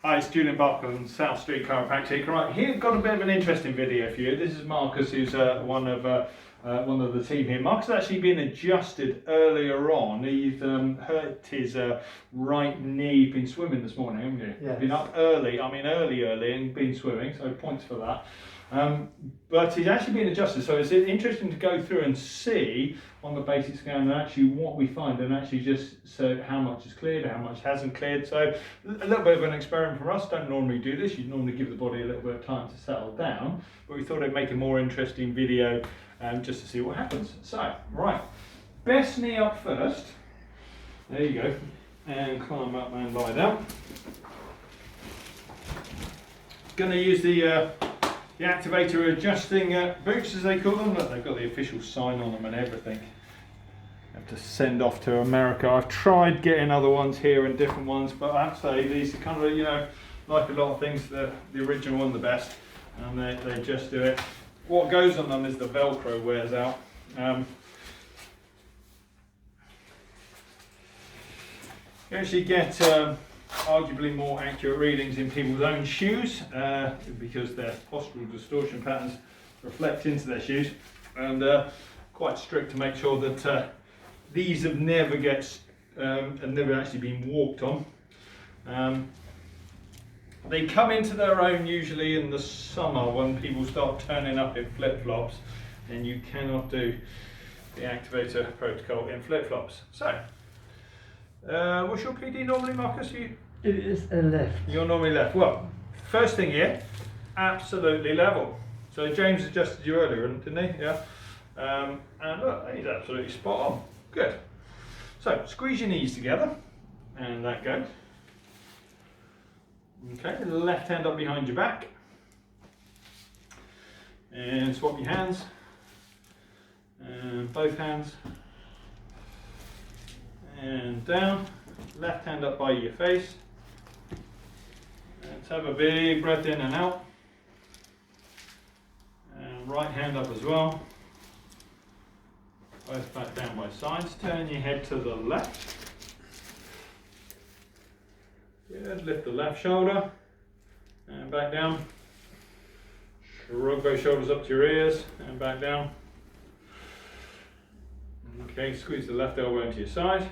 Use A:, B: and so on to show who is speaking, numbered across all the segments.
A: Hi, it's Julien Barker from South Street Chiropractic. Right, here I've got a bit of an interesting video for you. This is Marcus, who's one of the team here. Marcus has actually been adjusted earlier on. He's hurt his right knee. Been swimming this morning, haven't you?
B: Yes.
A: Been up early, early, and been swimming, so points for that. But he's actually been adjusted, so it's interesting to go through and see on the basic scan and actually what we find, and actually just so how much is cleared, how much hasn't cleared. So a little bit of an experiment for us. Don't normally do this. You normally give the body a little bit of time to settle down, but we thought it'd make a more interesting video just to see what happens. So right, best knee up first. There you go, and climb up and lie down. Going to use the Activator adjusting boots, as they call them. Look, they've got the official sign on them and everything. I have to send off to America. I've tried getting other ones here and different ones, but I have to say these are kind of, you know, like a lot of things, the original one the best, and they just do it. What goes on them is the Velcro wears out. You actually get arguably more accurate readings in people's own shoes because their postural distortion patterns reflect into their shoes, and quite strict to make sure that these have never actually been walked on. They come into their own usually in the summer when people start turning up in flip-flops, and you cannot do the Activator protocol in flip-flops. So what's your PD normally, Marcus?
B: It is a left.
A: You're normally left. Well, first thing here, absolutely level. So James adjusted you earlier, didn't he? Yeah. And look, he's absolutely spot on. Good. So squeeze your knees together, and that goes. Okay, left hand up behind your back, and swap your hands, and both hands, and down. Left hand up by your face. Let's have a big breath in and out. And right hand up as well. Both back down by sides. Turn your head to the left. Good. Lift the left shoulder. And back down. Shrug both shoulders up to your ears. And back down. Okay, squeeze the left elbow into your side.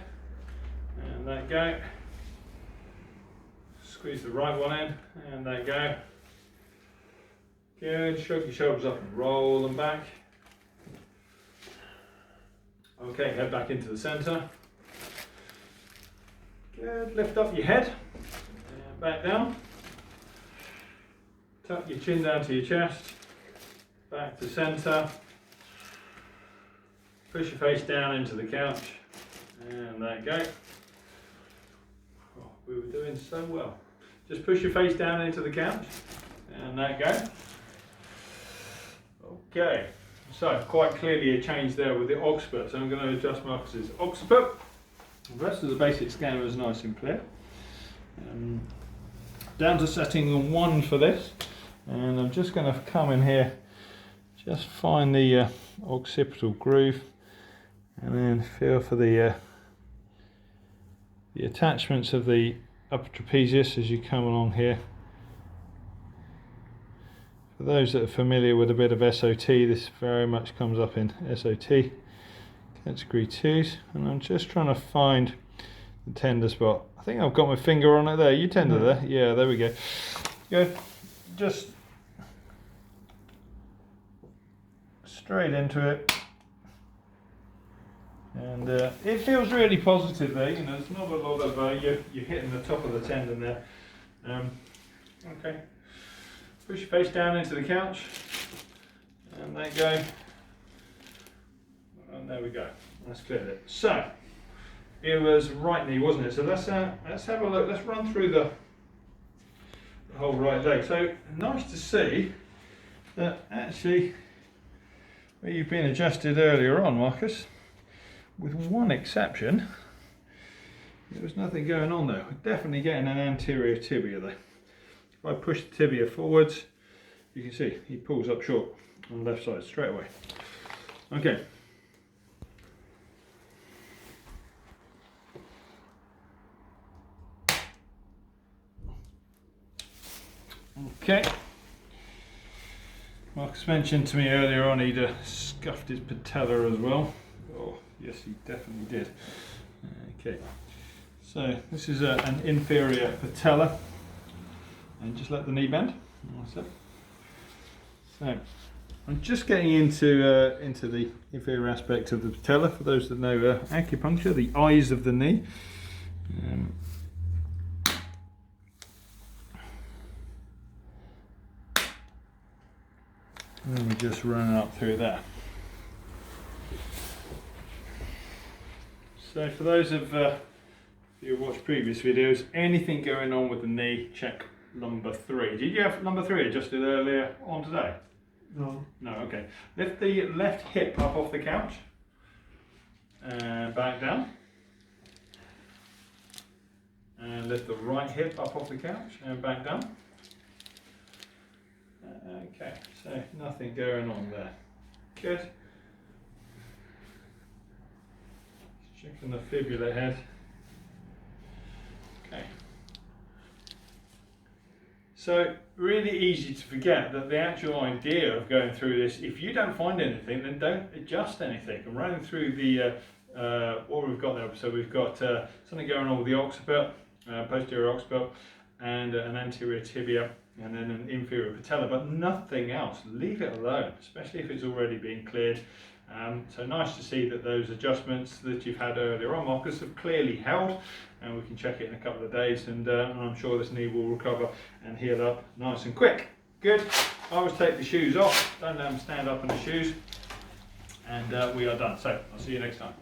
A: And let go. Squeeze the right one in, and let go. Good. Shrug your shoulders up and roll them back. Okay, head back into the center. Good. Lift up your head and back down. Tuck your chin down to your chest. Back to center. Push your face down into the couch, and let go. Oh, we were doing so well. Just push your face down into the couch, and let go. Okay, so quite clearly a change there with the occiput. So I'm going to adjust Marcus's occiput. The rest of the basic scanner is nice and clear. Down to setting 1 for this, and I'm just going to come in here, just find the occipital groove, and then feel for the attachments of the upper trapezius as you come along here. For those that are familiar with a bit of SOT, this very much comes up in SOT category 2s, and I'm just trying to find the tender spot. I think I've got my finger on it there. You tender there? Yeah, there we go. Good. Just straight into it. And it feels really positive there, you know, there's not a lot of, you're hitting the top of the tendon there. Okay, push your face down into the couch, and there you go, and there we go, that's cleared it. So, it was right knee, wasn't it? So let's have a look, let's run through the whole right leg. So, nice to see that actually, where you've been adjusted earlier on, Marcus, with one exception, there was nothing going on there. We're definitely getting an anterior tibia there. If I push the tibia forwards, you can see he pulls up short on the left side straight away. Okay. Okay. Marcus mentioned to me earlier on he'd scuffed his patella as well. Oh, yes, he definitely did. Okay. So this is an inferior patella, and just let the knee bend. That's it. So I'm just getting into the inferior aspect of the patella. For those that know acupuncture, the eyes of the knee. And we just run up through there. So for those of you who watched previous videos, anything going on with the knee, check number 3. Did you have number 3 adjusted earlier on today?
B: No.
A: No, okay. Lift the left hip up off the couch and back down. And lift the right hip up off the couch and back down. Okay, so nothing going on there. Good. Checking the fibula head. Okay. So really easy to forget that the actual idea of going through this, if you don't find anything, then don't adjust anything. I'm running through the what we've got there. So we've got something going on with the occiput, posterior occiput, and an anterior tibia, and then an inferior patella, but nothing else. Leave it alone, especially if it's already been cleared. So nice to see that those adjustments that you've had earlier on, Marcus, have clearly held, and we can check it in a couple of days, and I'm sure this knee will recover and heal up nice and quick. Good. I always take the shoes off, don't let them stand up in the shoes, and we are done. So I'll see you next time.